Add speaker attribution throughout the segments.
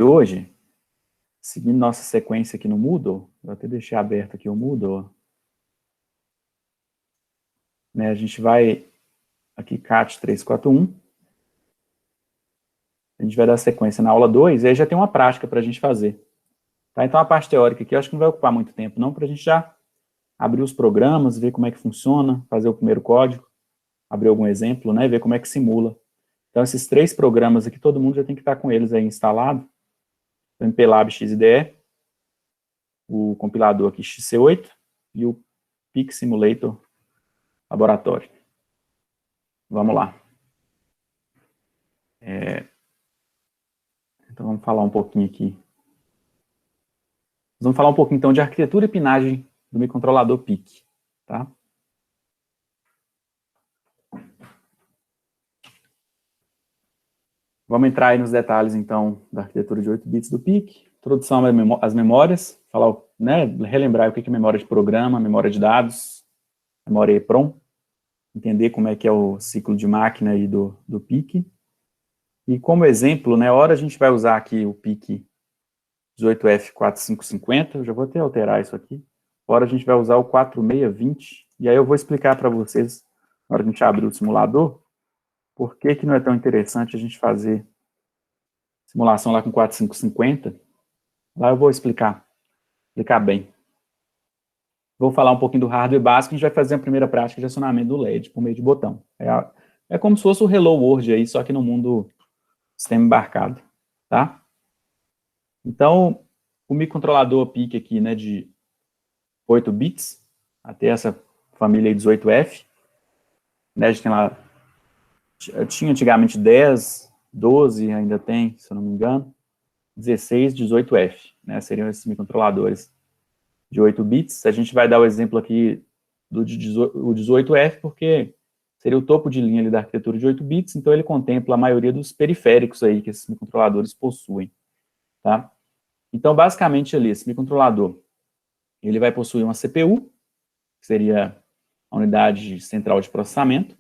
Speaker 1: hoje, seguindo nossa sequência aqui no Moodle, eu até deixei aberto aqui o Moodle, né, a gente vai aqui, CAT 341, a gente vai dar sequência na aula 2, e aí já tem uma prática para a gente fazer. Tá? Então, a parte teórica aqui, eu acho que não vai ocupar muito tempo, não, para a gente já abrir os programas, ver como é que funciona, fazer o primeiro código, abrir algum exemplo, né, e ver como é que simula. Então, esses 3 programas aqui, todo mundo já tem que estar com eles aí instalado. O MPLAB XIDE, o compilador aqui XC8 e o PIC Simulator Laboratório. Vamos lá. Então, vamos falar um pouquinho aqui. Vamos falar um pouquinho, então, de arquitetura e pinagem do microcontrolador PIC. Tá? Vamos entrar aí nos detalhes, então, da arquitetura de 8 bits do PIC, introdução às memórias, falar, né, relembrar o que é memória de programa, memória de dados, memória EEPROM, entender como é que é o ciclo de máquina aí do PIC. E como exemplo, né, hora a gente vai usar aqui o PIC 18F4550, eu já vou até alterar isso aqui. Hora a gente vai usar o 4620, e aí eu vou explicar para vocês, na hora que a gente abrir o simulador, por que que não é tão interessante a gente fazer simulação lá com 4550. Lá eu vou explicar bem. Vou falar um pouquinho do hardware básico, a gente vai fazer a primeira prática de acionamento do LED por meio de botão. É como se fosse o Hello World aí, só que no mundo sistema embarcado, tá? Então, o microcontrolador PIC aqui, né, de 8 bits, até essa família 18F, né, a gente tem lá, tinha antigamente 10, 12, ainda tem, se eu não me engano, 16, 18F, né, seriam esses microcontroladores de 8 bits. A gente vai dar o exemplo aqui do 18F, porque seria o topo de linha ali da arquitetura de 8 bits, então ele contempla a maioria dos periféricos aí que esses microcontroladores possuem, tá? Então, basicamente ali, esse microcontrolador, ele vai possuir uma CPU, que seria a unidade central de processamento,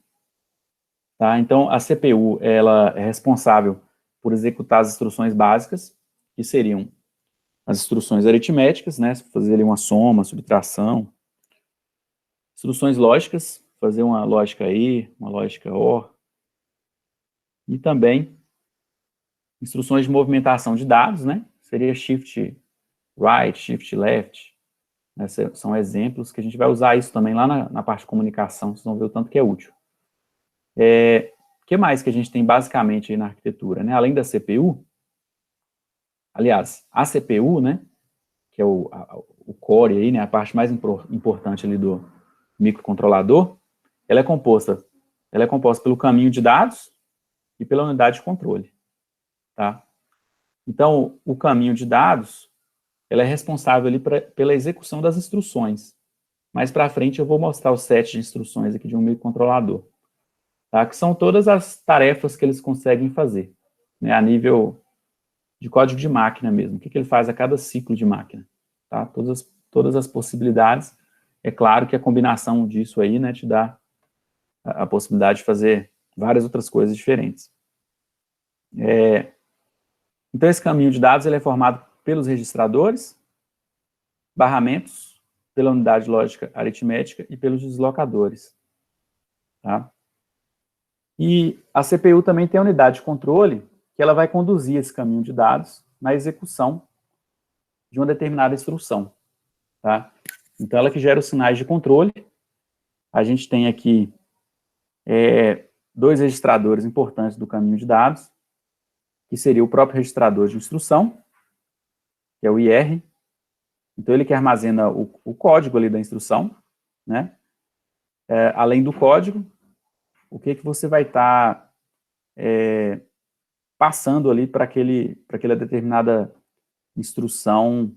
Speaker 1: tá? Então, a CPU, ela é responsável por executar as instruções básicas, que seriam as instruções aritméticas, né, fazer ali uma soma, subtração, instruções lógicas, fazer uma lógica E, uma lógica OR, e também instruções de movimentação de dados, né, seria shift right, shift left, né, são exemplos que a gente vai usar isso também lá na parte de comunicação, vocês vão ver o tanto que é útil. O que mais que a gente tem basicamente aí na arquitetura, né, além da CPU, aliás, a CPU, né, que é o core aí, né, a parte mais importante ali do microcontrolador, ela é composta pelo caminho de dados e pela unidade de controle, tá? Então, o caminho de dados, ela é responsável ali pela execução das instruções. Mais para frente eu vou mostrar o set de instruções aqui de um microcontrolador, tá? Que são todas as tarefas que eles conseguem fazer, né, a nível de código de máquina mesmo, o que ele faz a cada ciclo de máquina, tá? Todas as possibilidades. É claro que a combinação disso aí, né, te dá a possibilidade de fazer várias outras coisas diferentes. Então, esse caminho de dados ele é formado pelos registradores, barramentos, pela unidade lógica aritmética e pelos deslocadores, tá? E a CPU também tem a unidade de controle, que ela vai conduzir esse caminho de dados na execução de uma determinada instrução, tá? Então, ela que gera os sinais de controle. A gente tem aqui 2 registradores importantes do caminho de dados, que seria o próprio registrador de instrução, que é o IR. Então, ele que armazena o código ali da instrução, né? Além do código, o que você vai estar passando ali para aquela determinada instrução,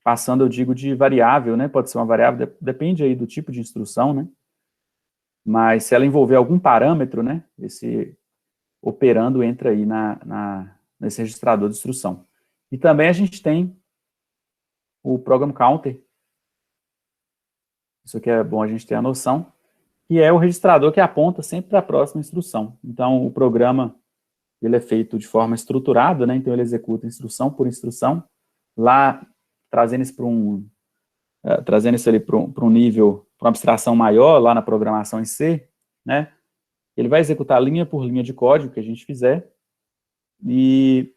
Speaker 1: passando, eu digo, de variável, né? Pode ser uma variável, depende aí do tipo de instrução, né? Mas se ela envolver algum parâmetro, né? Esse operando entra aí nesse registrador de instrução. E também a gente tem o Program Counter, isso aqui é bom a gente ter a noção, que é o registrador que aponta sempre para a próxima instrução. Então, o programa, ele é feito de forma estruturada, né? Então ele executa instrução por instrução, lá trazendo isso ali para um nível, para uma abstração maior, lá na programação em C, né? Ele vai executar linha por linha de código que a gente fizer, e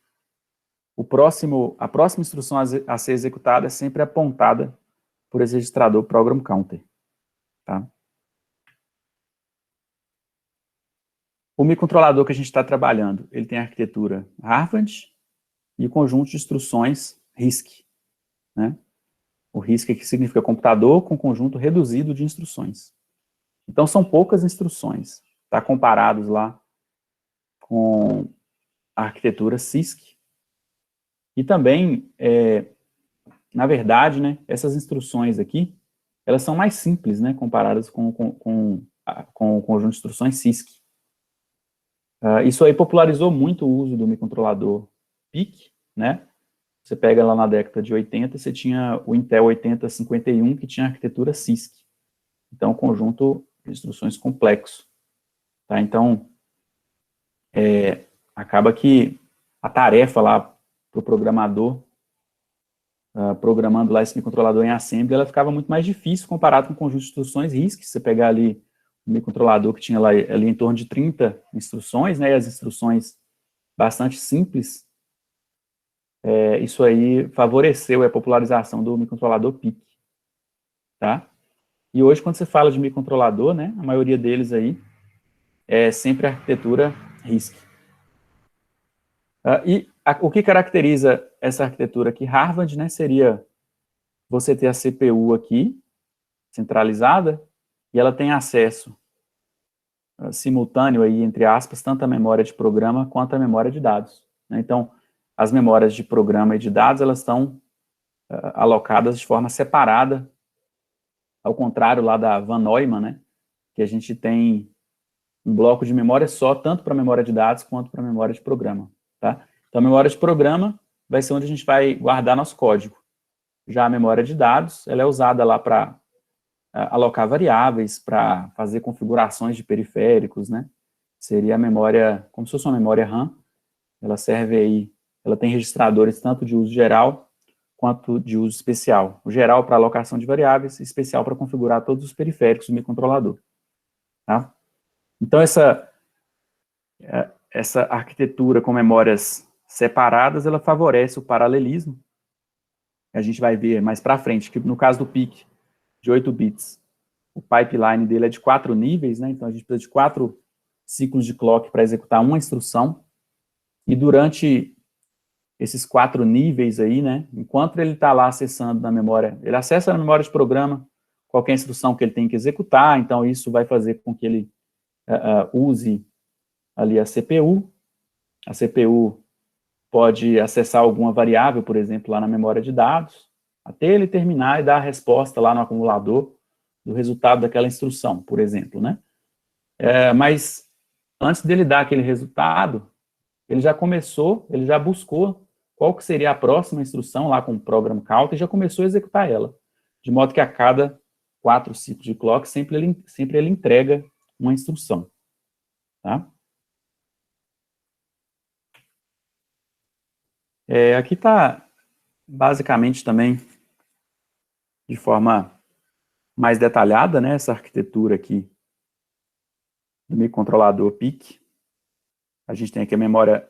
Speaker 1: a próxima instrução a ser executada é sempre apontada por esse registrador program counter, tá? O microcontrolador que a gente está trabalhando, ele tem a arquitetura Harvard e o conjunto de instruções RISC, né? O RISC aqui significa computador com conjunto reduzido de instruções. Então, são poucas instruções, tá? Comparados lá com a arquitetura CISC. E também, na verdade, né, essas instruções aqui, elas são mais simples, né, comparadas com o conjunto de instruções CISC. Isso aí popularizou muito o uso do microcontrolador PIC, né? Você pega lá na década de 80, você tinha o Intel 8051, que tinha a arquitetura CISC. Então, um conjunto de instruções complexo. Tá? Então, acaba que a tarefa lá para o programador, programando lá esse microcontrolador em assembly, ela ficava muito mais difícil comparado com o conjunto de instruções RISC. Você pegar ali um microcontrolador que tinha lá ali em torno de 30 instruções, né, e as instruções bastante simples, isso aí favoreceu a popularização do microcontrolador PIC, tá? E hoje, quando você fala de microcontrolador, né, a maioria deles aí é sempre a arquitetura RISC. O que caracteriza essa arquitetura aqui, Harvard, né, seria você ter a CPU aqui, centralizada, e ela tem acesso simultâneo aí, entre aspas, tanto à memória de programa quanto à memória de dados, né? Então, as memórias de programa e de dados, elas estão alocadas de forma separada, ao contrário lá da Von Neumann, né, que a gente tem um bloco de memória só, tanto para a memória de dados quanto para a memória de programa, tá? Então, a memória de programa vai ser onde a gente vai guardar nosso código. Já a memória de dados, ela é usada lá para alocar variáveis, para fazer configurações de periféricos, né? Seria a memória, como se fosse uma memória RAM, ela serve aí, ela tem registradores tanto de uso geral quanto de uso especial. O geral para alocação de variáveis, especial para configurar todos os periféricos do microcontrolador, tá? Então, essa arquitetura com memórias separadas, ela favorece o paralelismo. A gente vai ver mais para frente, que no caso do PIC, de 8 bits, o pipeline dele é de 4 níveis, né? Então, a gente precisa de 4 ciclos de clock para executar uma instrução. E durante esses 4 níveis aí, né? Enquanto ele está lá acessando na memória, ele acessa na memória de programa qualquer instrução que ele tem que executar, então isso vai fazer com que ele use ali a CPU. A CPU pode acessar alguma variável, por exemplo, lá na memória de dados, até ele terminar e dar a resposta lá no acumulador do resultado daquela instrução, por exemplo, né? Mas antes dele dar aquele resultado, ele já começou, ele já buscou qual que seria a próxima instrução lá com o program counter e já começou a executar ela, de modo que a cada 4 ciclos de clock sempre ele entrega uma instrução, tá? Aqui está basicamente também de forma mais detalhada, né, essa arquitetura aqui do microcontrolador PIC. A gente tem aqui a memória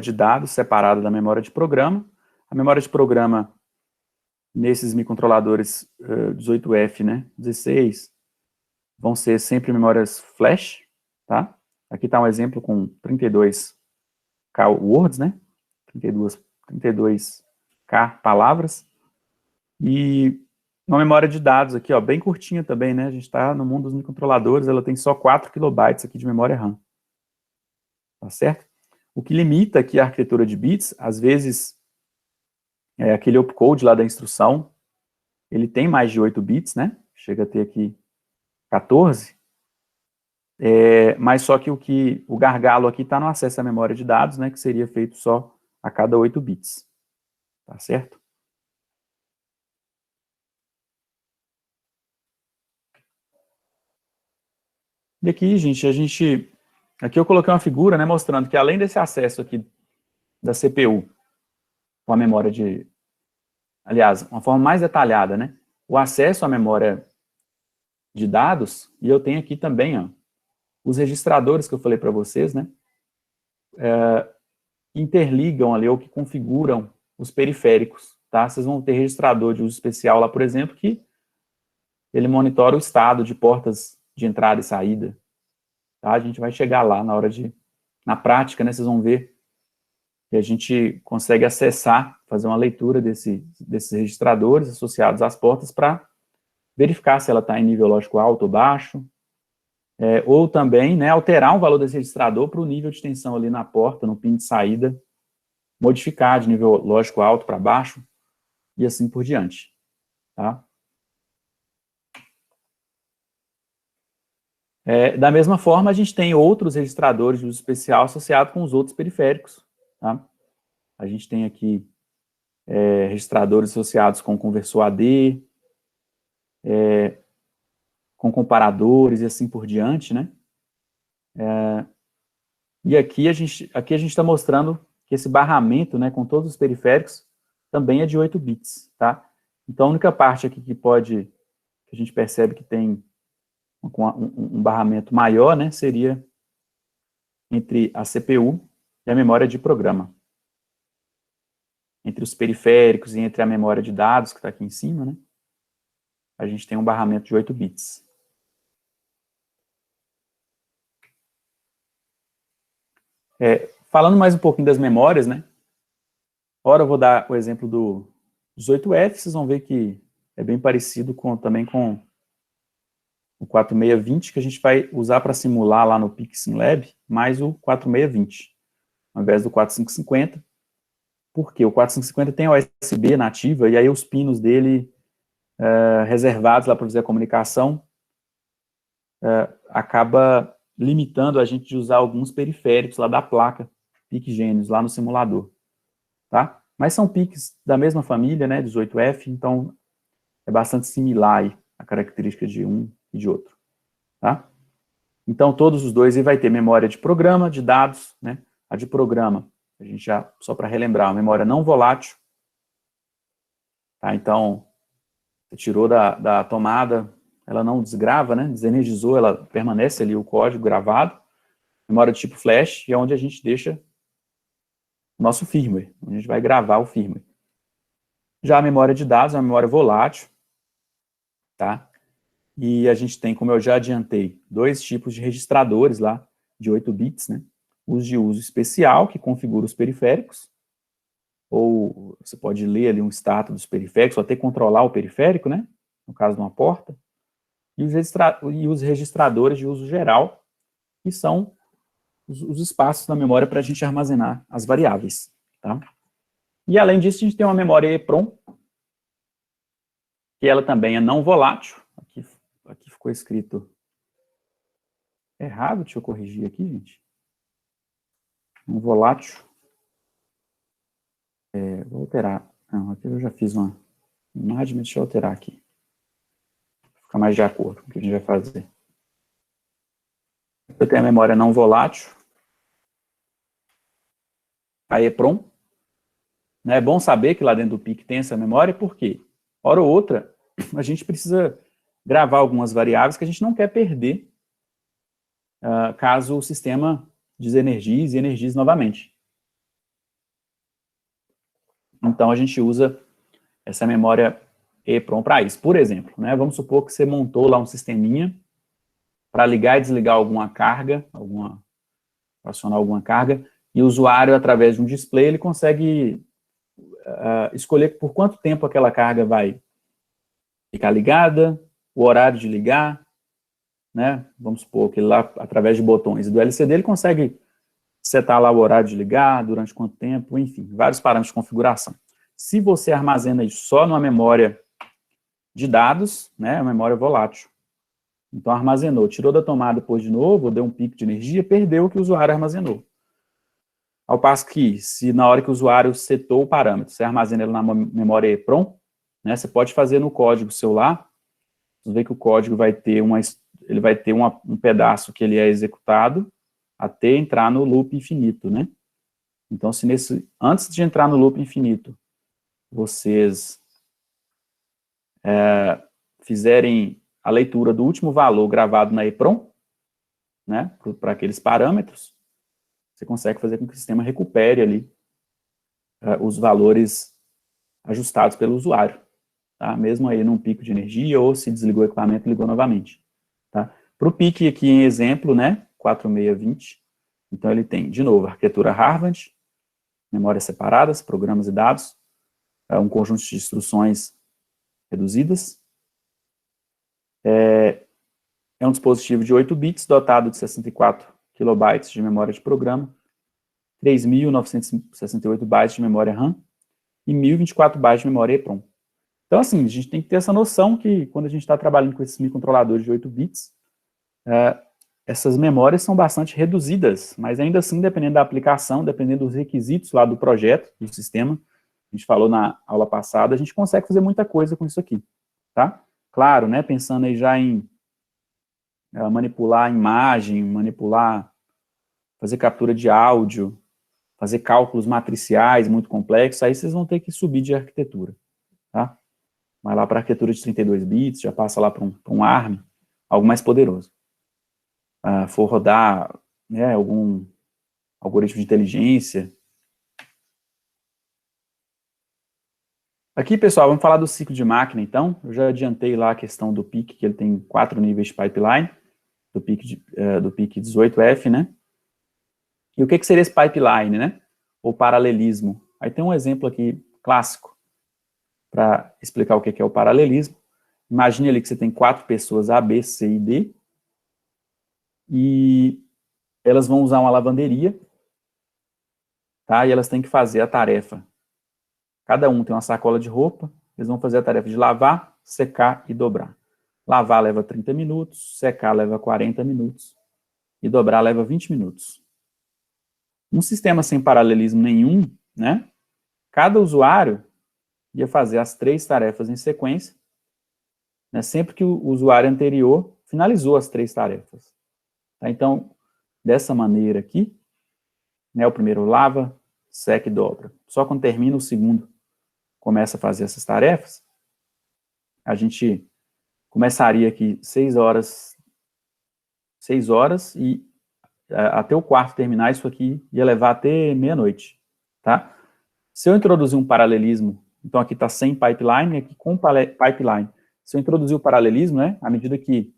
Speaker 1: de dados separada da memória de programa. A memória de programa nesses microcontroladores 18F, né, 16, vão ser sempre memórias flash, tá? Aqui está um exemplo com 32K words, né, 32K palavras, e uma memória de dados aqui, ó, bem curtinha também, né, a gente está no mundo dos microcontroladores, ela tem só 4 kilobytes aqui de memória RAM, tá certo? O que limita aqui a arquitetura de bits, às vezes, aquele opcode lá da instrução, ele tem mais de 8 bits, né? Chega a ter aqui 14. Mas só que o gargalo aqui está no acesso à memória de dados, né? Que seria feito só a cada 8 bits. Tá certo? E aqui, gente, a gente Aqui eu coloquei uma figura, né, mostrando que além desse acesso aqui da CPU com a memória de... Aliás, uma forma mais detalhada, né? O acesso à memória de dados, e eu tenho aqui também, ó, os registradores que eu falei para vocês, né? Interligam ali, ou que configuram os periféricos, tá? Vocês vão ter registrador de uso especial lá, por exemplo, que ele monitora o estado de portas de entrada e saída, tá? A gente vai chegar lá na hora de... Na prática, né, vocês vão ver que a gente consegue acessar, fazer uma leitura desses registradores associados às portas para verificar se ela está em nível lógico alto ou baixo, ou também, né, alterar o valor desse registrador para o nível de tensão ali na porta, no pin de saída, modificar de nível lógico alto para baixo, e assim por diante, tá? Da mesma forma, a gente tem outros registradores de uso especial associados com os outros periféricos, tá? A gente tem aqui registradores associados com conversor AD, com comparadores e assim por diante, né? E aqui a gente está mostrando que esse barramento, né, com todos os periféricos, também é de 8 bits, tá? Então, a única parte aqui que a gente percebe que tem um barramento maior, né, seria entre a CPU e a memória de programa. Entre os periféricos e entre a memória de dados, que está aqui em cima, né, a gente tem um barramento de 8 bits. Falando mais um pouquinho das memórias, né, agora eu vou dar o exemplo do 18F, vocês vão ver que é bem parecido também com o 4620, que a gente vai usar para simular lá no PicSimLab, mais o 4620, ao invés do 4550, porque o 4550 tem a USB nativa, e aí os pinos dele reservados lá para fazer a comunicação, acaba limitando a gente de usar alguns periféricos lá da placa PIC Genius, lá no simulador, tá? Mas são PICs da mesma família, né, 18F, então é bastante similar aí a característica de um e de outro, tá? Então, todos os dois, ele vai ter memória de programa, de dados, né? A de programa, a gente já, só para relembrar, a memória não volátil, tá? Então, você tirou da tomada, ela não desgrava, né? Desenergizou, ela permanece ali o código gravado. Memória de tipo flash, e é onde a gente deixa o nosso firmware, onde a gente vai gravar o firmware. Já a memória de dados é uma memória volátil, tá? E a gente tem, como eu já adiantei, dois tipos de registradores lá, de 8 bits, né? Os de uso especial, que configura os periféricos, ou você pode ler ali um status dos periféricos, ou até controlar o periférico, né? No caso de uma porta. E os registradores de uso geral, que são os espaços na memória para a gente armazenar as variáveis, tá? E além disso, a gente tem uma memória EEPROM, que ela também é não volátil. Aqui ficou escrito errado, deixa eu corrigir aqui, gente. Não volátil. Vou alterar. Não, aqui eu já fiz uma imagem, mas deixa eu alterar aqui. Ficar mais de acordo com o que a gente vai fazer. Eu tenho a memória não volátil, a EEPROM. É bom saber que lá dentro do PIC tem essa memória, porque, hora ou outra, a gente precisa gravar algumas variáveis que a gente não quer perder, caso o sistema desenergize e energize novamente. Então, a gente usa essa memória EEPROM para isso. Por exemplo, né, vamos supor que você montou lá um sisteminha para ligar e desligar alguma carga, para acionar alguma carga, e o usuário, através de um display, ele consegue escolher por quanto tempo aquela carga vai ficar ligada, o horário de ligar, né? Vamos supor que lá, através de botões do LCD, ele consegue setar lá o horário de ligar, durante quanto tempo, enfim, vários parâmetros de configuração. Se você armazena isso só numa memória de dados, né, uma memória volátil, então armazenou, tirou da tomada, pôs de novo, deu um pico de energia, perdeu o que o usuário armazenou. Ao passo que, se na hora que o usuário setou o parâmetro, você armazena ele na memória EEPROM, né, você pode fazer no código seu lá, você vê que o código vai ter um pedaço que ele é executado, até entrar no loop infinito, né? Então, se antes de entrar no loop infinito, vocês fizerem a leitura do último valor gravado na EEPROM, né, para aqueles parâmetros, você consegue fazer com que o sistema recupere ali os valores ajustados pelo usuário, tá? Mesmo aí num pico de energia, ou se desligou o equipamento, ligou novamente, tá? Para o PIC aqui em exemplo, né, 4620, então ele tem, de novo, arquitetura Harvard, memórias separadas, programas e dados, um conjunto de instruções reduzidas, é um dispositivo de 8 bits, dotado de 64 kilobytes de memória de programa, 3.968 bytes de memória RAM e 1.024 bytes de memória EEPROM. Então, assim, a gente tem que ter essa noção que, quando a gente está trabalhando com esses microcontroladores de 8 bits, essas memórias são bastante reduzidas, mas ainda assim, dependendo da aplicação, dependendo dos requisitos lá do projeto, do sistema, a gente falou na aula passada, a gente consegue fazer muita coisa com isso aqui, tá? Claro, né, pensando aí já em manipular a imagem, fazer captura de áudio, fazer cálculos matriciais muito complexos, aí vocês vão ter que subir de arquitetura, tá? Vai lá para a arquitetura de 32 bits, já passa lá para um ARM, algo mais poderoso. For rodar, né, algum algoritmo de inteligência. Aqui, pessoal, vamos falar do ciclo de máquina, então. Eu já adiantei lá a questão do PIC, que ele tem 4 níveis de pipeline, do PIC 18F, né? E o que seria esse pipeline, né? Ou paralelismo. Aí tem um exemplo aqui clássico para explicar o que é o paralelismo. Imagine ali que você tem 4 pessoas A, B, C e D, e elas vão usar uma lavanderia, tá? E elas têm que fazer a tarefa. Cada um tem uma sacola de roupa, eles vão fazer a tarefa de lavar, secar e dobrar. Lavar leva 30 minutos, secar leva 40 minutos, e dobrar leva 20 minutos. Um sistema sem paralelismo nenhum, né? Cada usuário ia fazer as 3 tarefas em sequência, né, sempre que o usuário anterior finalizou as 3 tarefas. Tá? Então, dessa maneira aqui, né, o primeiro lava, seca e dobra. Só quando termina o segundo começa a fazer essas tarefas, a gente começaria aqui 6 horas e até o quarto terminar, isso aqui ia levar até meia-noite, tá? Se eu introduzir um paralelismo, então aqui está sem pipeline, aqui com pipeline. Se eu introduzir o paralelismo, né, à medida que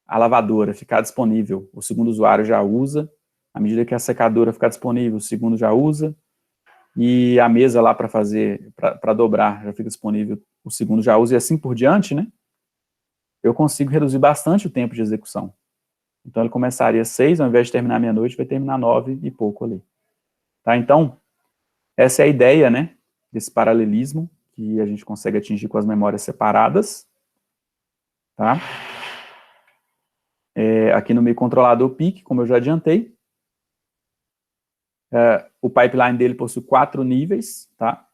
Speaker 1: a lavadora ficar disponível, o segundo usuário já usa, à medida que a secadora ficar disponível, o segundo já usa, e a mesa lá para dobrar já fica disponível, o segundo já usa, e assim por diante, né, eu consigo reduzir bastante o tempo de execução. Então, ele começaria às 6, ao invés de terminar meia-noite, vai terminar 9 e pouco ali. Tá? Então, essa é a ideia, né, desse paralelismo, que a gente consegue atingir com as memórias separadas. Tá? Aqui no microcontrolador PIC, como eu já adiantei, o pipeline dele possui 4 níveis, tá?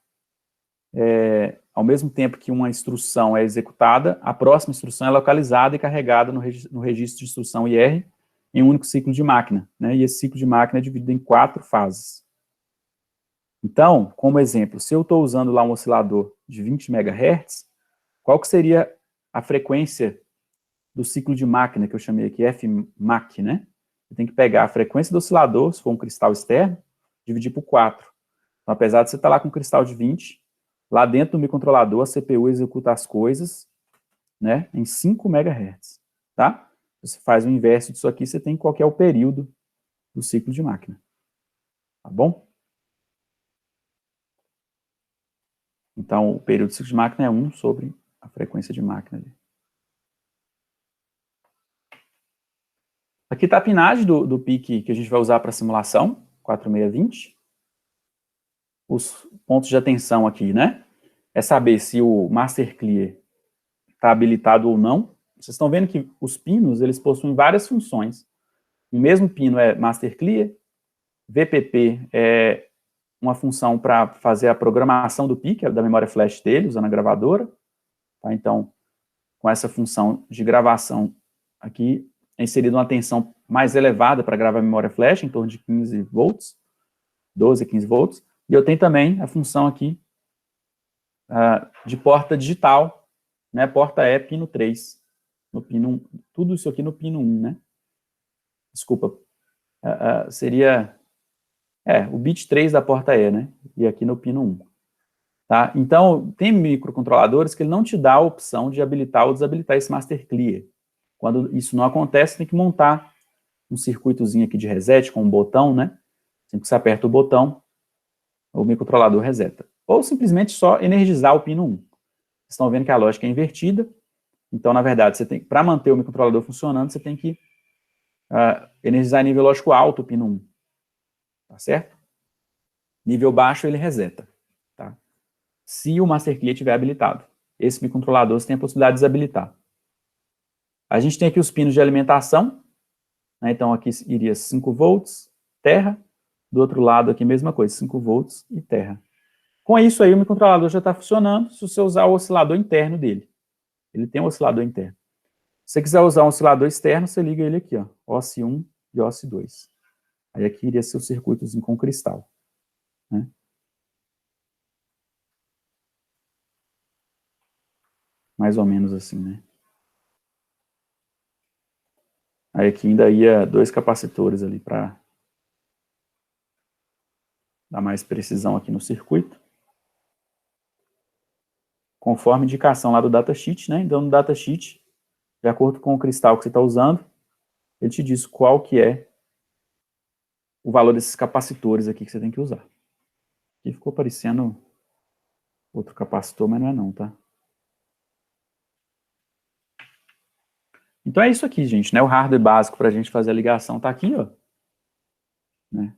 Speaker 1: Ao mesmo tempo que uma instrução é executada, a próxima instrução é localizada e carregada no registro de instrução IR em um único ciclo de máquina, né? E esse ciclo de máquina é dividido em 4 fases. Então, como exemplo, se eu estou usando lá um oscilador de 20 MHz, qual que seria a frequência do ciclo de máquina, que eu chamei aqui Fmac, né? Eu tenho que pegar a frequência do oscilador, se for um cristal externo, dividir por 4. Então, apesar de você estar lá com um cristal de 20, lá dentro do microcontrolador, a CPU executa as coisas, né, em 5 MHz, tá? Você faz o inverso disso aqui, você tem qual que é o período do ciclo de máquina. Tá bom? Então, o período do ciclo de máquina é 1 sobre a frequência de máquina. Aqui está a pinagem do PIC que a gente vai usar para simulação, 4620. Os pontos de atenção aqui, né? É saber se o Master Clear está habilitado ou não. Vocês estão vendo que os pinos, eles possuem várias funções. O mesmo pino é Master Clear, VPP é uma função para fazer a programação do PIC, da memória flash dele, usando a gravadora. Tá? Então, com essa função de gravação aqui, é inserida uma tensão mais elevada para gravar memória flash, em torno de 15 volts, 12 a 15 volts, e eu tenho também a função aqui de porta digital, né, porta E, pino 3, no pino 1, tudo isso aqui no pino 1, né? Desculpa, seria o bit 3 da porta E, né? E aqui no pino 1. Tá? Então, tem microcontroladores que ele não te dá a opção de habilitar ou desabilitar esse master clear. Quando isso não acontece, tem que montar um circuitozinho aqui de reset com um botão, né? Sempre que você aperta o botão, o microcontrolador reseta. Ou simplesmente só energizar o pino 1. Vocês estão vendo que a lógica é invertida. Então, na verdade, para manter o microcontrolador funcionando, você tem que energizar nível lógico alto o pino 1. Tá certo? Nível baixo, ele reseta. Tá? Se o master clear estiver habilitado. Esse microcontrolador você tem a possibilidade de desabilitar. A gente tem aqui os pinos de alimentação, né? Então aqui iria 5 volts, terra, do outro lado aqui mesma coisa, 5 volts e terra. Com isso aí o microcontrolador já está funcionando se você usar o oscilador interno dele. Ele tem um oscilador interno. Se você quiser usar um oscilador externo, você liga ele aqui, ó, OSI1 e OSI2. Aí aqui iria ser o circuitozinho com cristal. Né? Mais ou menos assim, né? Aí aqui ainda ia 2 capacitores ali para dar mais precisão aqui no circuito. Conforme indicação lá do datasheet, né? Então no datasheet, de acordo com o cristal que você está usando, ele te diz qual que é o valor desses capacitores aqui que você tem que usar. Aqui ficou parecendo outro capacitor, mas não é não, tá? Então é isso aqui, gente, né? O hardware básico para a gente fazer a ligação está aqui, ó. Né?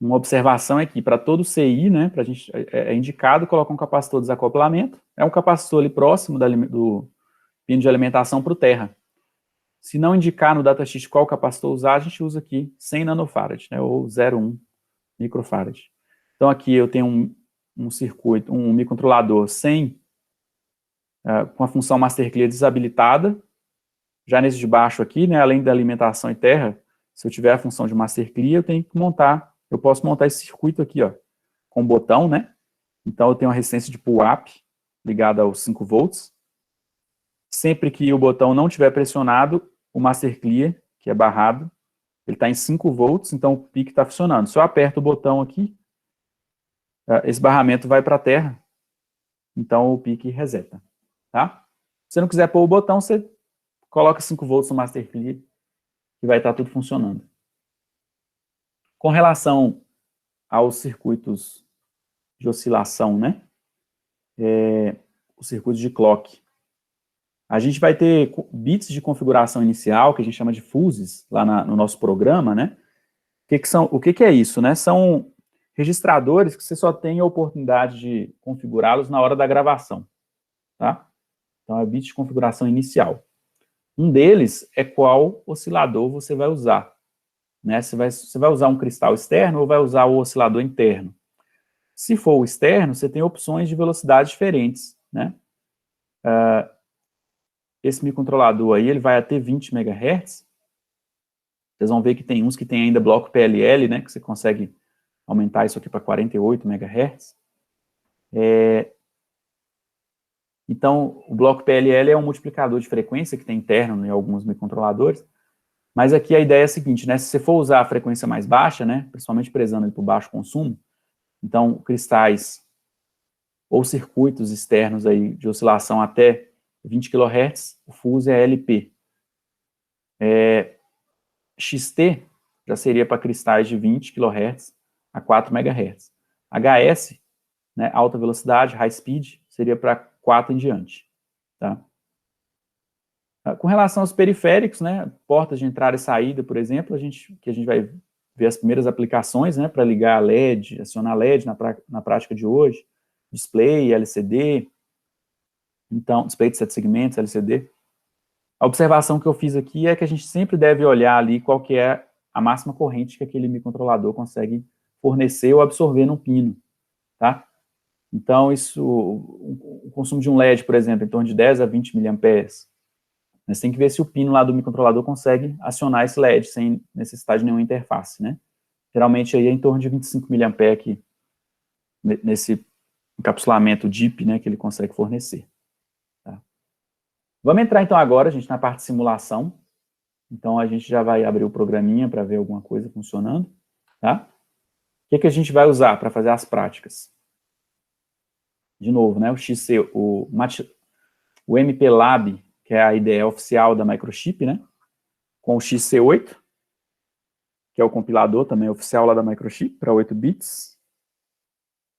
Speaker 1: Uma observação é que para todo CI, né, pra gente, é indicado colocar um capacitor de desacoplamento. É um capacitor ali próximo do pino de alimentação para o terra. Se não indicar no datasheet qual capacitor usar, a gente usa aqui 100 nanofarad, né, ou 0,1 microfarad. Então aqui eu tenho um circuito, um microcontrolador com a função master clear desabilitada. Já nesse de baixo aqui, né, além da alimentação e terra, se eu tiver a função de master clear, eu posso montar esse circuito aqui, ó, com um botão, né? Então eu tenho uma resistência de pull-up ligada aos 5 volts. Sempre que o botão não estiver pressionado, o master clear, que é barrado, ele está em 5 volts, então o PIC está funcionando. Se eu aperto o botão aqui, esse barramento vai para a terra, então o PIC reseta. Tá? Se você não quiser pôr o botão, você coloca 5 volts no master clear, que vai estar tudo funcionando. Com relação aos circuitos de oscilação, né? O circuito de clock. A gente vai ter bits de configuração inicial, que a gente chama de fuses, lá no nosso programa, né? O que é isso, né? São registradores que você só tem a oportunidade de configurá-los na hora da gravação, tá? Então, é bit de configuração inicial. Um deles é qual oscilador você vai usar, né? Você vai usar um cristal externo ou vai usar o oscilador interno? Se for o externo, você tem opções de velocidade diferentes, né? Esse microcontrolador aí, ele vai até 20 MHz. Vocês vão ver que tem uns que tem ainda bloco PLL, né, que você consegue aumentar isso aqui para 48 MHz. Então, o bloco PLL é um multiplicador de frequência que tem interno em alguns microcontroladores. Mas aqui a ideia é a seguinte, né, se você for usar a frequência mais baixa, né, principalmente prezando por baixo consumo, então cristais ou circuitos externos aí de oscilação até 20 kHz, o fuse é LP. XT já seria para cristais de 20 kHz a 4 MHz. HS, né, alta velocidade, high speed, seria para 4 em diante. Tá? Com relação aos periféricos, né, portas de entrada e saída, por exemplo, a gente vai ver as primeiras aplicações, né, para ligar a LED, acionar LED na prática de hoje, display, LCD, então, display de 7 segmentos, LCD. A observação que eu fiz aqui é que a gente sempre deve olhar ali qual que é a máxima corrente que aquele microcontrolador consegue fornecer ou absorver num pino, tá? Então, o consumo de um LED, por exemplo, em torno de 10 a 20 mA. Mas tem que ver se o pino lá do microcontrolador consegue acionar esse LED sem necessidade de nenhuma interface, né? Geralmente aí é em torno de 25 mA aqui, nesse encapsulamento DIP, né, que ele consegue fornecer. Tá? Vamos entrar então agora, gente, na parte de simulação. Então a gente já vai abrir o programinha para ver alguma coisa funcionando, tá? O que a gente vai usar para fazer as práticas? De novo, né, o MPLAB, que é a IDE oficial da Microchip, né, com o XC8, que é o compilador também oficial lá da Microchip, para 8 bits.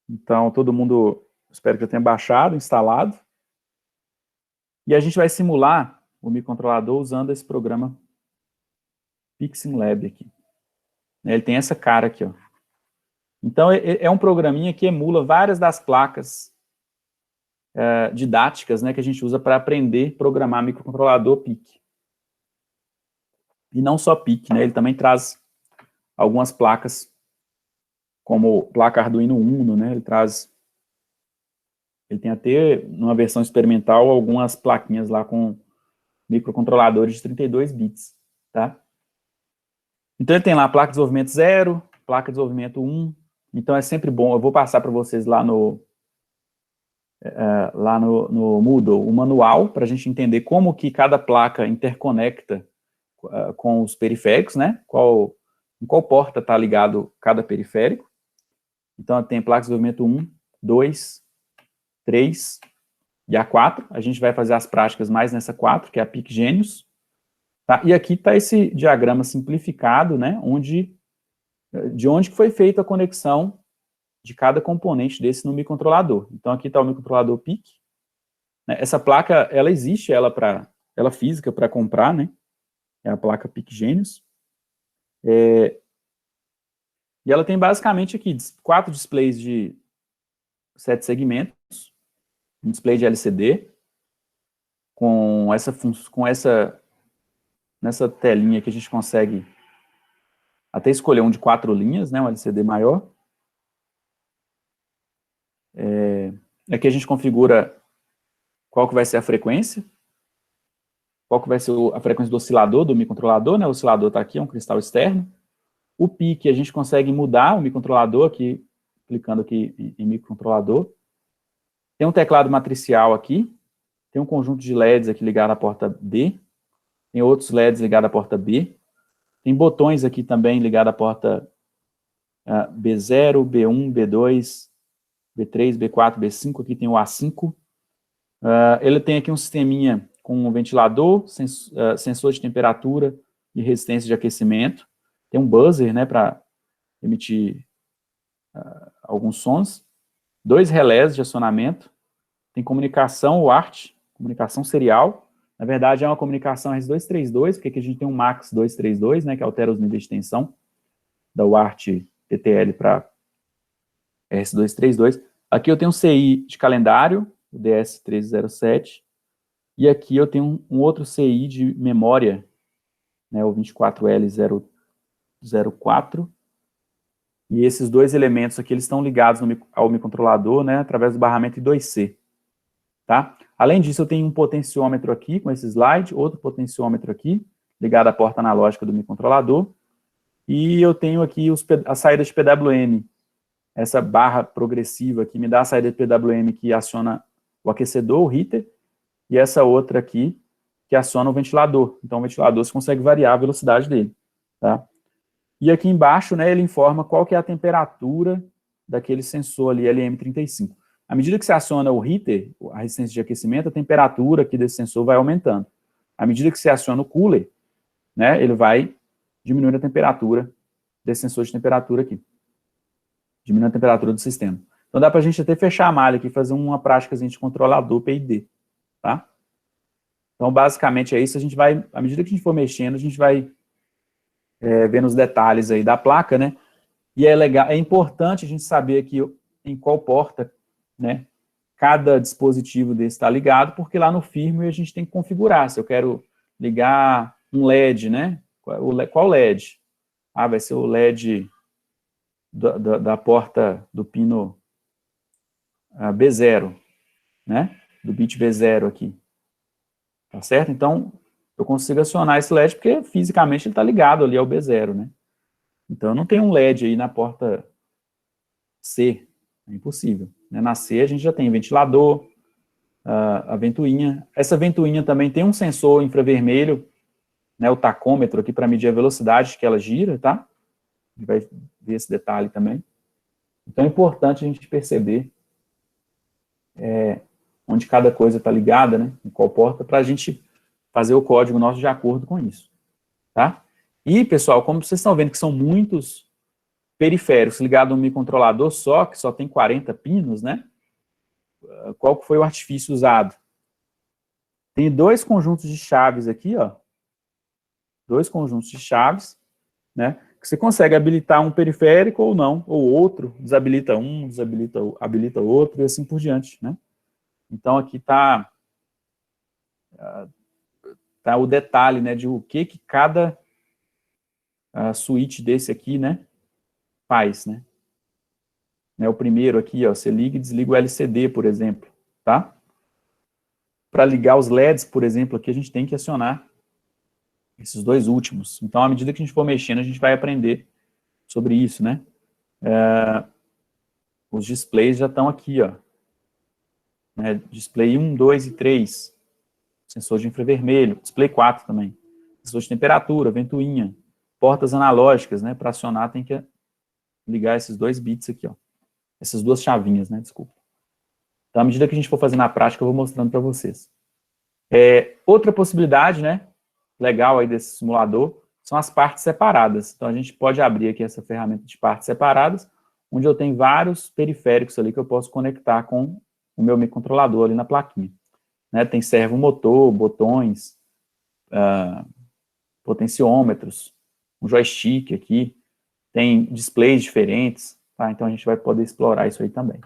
Speaker 1: Então, todo mundo, espero que eu tenha baixado, instalado. E a gente vai simular o microcontrolador usando esse programa PixinLab aqui. Ele tem essa cara aqui, ó. Então, é um programinha que emula várias das placas didáticas, né, que a gente usa para aprender a programar microcontrolador PIC. E não só PIC, né, ele também traz algumas placas, como placa Arduino Uno, né, ele tem até, numa versão experimental, algumas plaquinhas lá com microcontroladores de 32 bits, tá? Então ele tem lá placa de desenvolvimento 0, placa de desenvolvimento 1, então é sempre bom, eu vou passar para vocês lá no Moodle o manual, para a gente entender como que cada placa interconecta com os periféricos, né? Em qual porta está ligado cada periférico. Então tem placa de desenvolvimento 1, 2, 3 e a 4. A gente vai fazer as práticas mais nessa 4, que é a PIC Genius. Tá? E aqui está esse diagrama simplificado, né? De onde que foi feita a conexão de cada componente desse no microcontrolador. Então aqui está o microcontrolador PIC. Essa placa, ela existe, ela física para comprar, né? É a placa PIC Genius. E ela tem basicamente aqui 4 displays de 7 segmentos, um display de LCD, nessa telinha que a gente consegue até escolher um de 4 linhas, né, um LCD maior. Aqui a gente configura qual que vai ser a frequência, qual que vai ser a frequência do oscilador, do microcontrolador, né, o oscilador está aqui, é um cristal externo. O PIC, a gente consegue mudar o microcontrolador aqui, clicando aqui em microcontrolador. Tem um teclado matricial aqui, tem um conjunto de LEDs aqui ligado à porta D, tem outros LEDs ligados à porta B, tem botões aqui também ligados à porta B0, B1, B2, B3, B4, B5, aqui tem o A5. Ele tem aqui um sisteminha com um ventilador, sensor de temperatura e resistência de aquecimento. Tem um buzzer, né, para emitir alguns sons. 2 relés de acionamento. Tem comunicação UART, comunicação serial. Na verdade, é uma comunicação RS-232, porque aqui a gente tem um MAX 232, né, que altera os níveis de tensão da UART TTL para RS-232. Aqui eu tenho um CI de calendário, o DS1307, e aqui eu tenho um outro CI de memória, né, o 24L004, e esses 2 elementos aqui, eles estão ligados ao microcontrolador, né, através do barramento I2C, tá? Além disso, eu tenho um potenciômetro aqui, com esse slide, outro potenciômetro aqui, ligado à porta analógica do microcontrolador, e eu tenho aqui a saída de PWM, essa barra progressiva aqui me dá a saída de PWM que aciona o aquecedor, o heater, e essa outra aqui que aciona o ventilador. Então, o ventilador você consegue variar a velocidade dele, tá? E aqui embaixo, né, ele informa qual que é a temperatura daquele sensor ali, LM35. À medida que você aciona o heater, a resistência de aquecimento, a temperatura aqui desse sensor vai aumentando. À medida que você aciona o cooler, né, ele vai diminuindo a temperatura desse sensor de temperatura aqui. Diminuindo a temperatura do sistema. Então dá para a gente até fechar a malha aqui e fazer uma prática de controlador PID, tá? Então basicamente é isso, a gente vai, à medida que a gente for mexendo, a gente vai vendo os detalhes aí da placa, né? E é legal, é importante a gente saber aqui em qual porta, né, cada dispositivo desse está ligado, porque lá no firmware a gente tem que configurar. Se eu quero ligar um LED, né? Qual LED? Ah, vai ser o LED da porta do pino B0, né? Do bit B0 aqui. Tá certo? Então, eu consigo acionar esse LED porque fisicamente ele está ligado ali ao B0, né? Então eu não tenho um LED aí na porta C, é impossível. Né? Na C a gente já tem ventilador, a ventoinha. Essa ventoinha também tem um sensor infravermelho, né, o tacômetro aqui para medir a velocidade que ela gira, tá? A gente vai ver esse detalhe também. Então é importante a gente perceber onde cada coisa está ligada, né, em qual porta, para a gente fazer o código nosso de acordo com isso, tá? E, pessoal, como vocês estão vendo que são muitos periféricos ligados a um microcontrolador só, que só tem 40 pinos, né? Qual que foi o artifício usado? Tem dois conjuntos de chaves aqui, ó. Dois conjuntos de chaves, né? Que você consegue habilitar um periférico ou não, ou outro, desabilita um, habilita outro, e assim por diante, né? Então, aqui está o detalhe, né, de o que cada switch desse aqui, né, faz, né? O primeiro aqui, ó, você liga e desliga o LCD, por exemplo, tá? Para ligar os LEDs, por exemplo, aqui a gente tem que acionar esses dois últimos. Então, à medida que a gente for mexendo, a gente vai aprender sobre isso, né? Os displays já estão aqui, ó. Né? Display 1, 2 e 3. Sensor de infravermelho. Display 4 também. Sensor de temperatura, ventoinha. Portas analógicas, né? Para acionar tem que ligar esses dois bits aqui, ó. Essas duas chavinhas, né? Desculpa. Então, à medida que a gente for fazer na prática, eu vou mostrando para vocês. Outra possibilidade, né? Legal aí desse simulador, são as partes separadas. Então, a gente pode abrir aqui essa ferramenta de partes separadas, onde eu tenho vários periféricos ali que eu posso conectar com o meu microcontrolador ali na plaquinha. Né? Tem servomotor, botões, potenciômetros, um joystick aqui, tem displays diferentes, tá? Então a gente vai poder explorar isso aí também.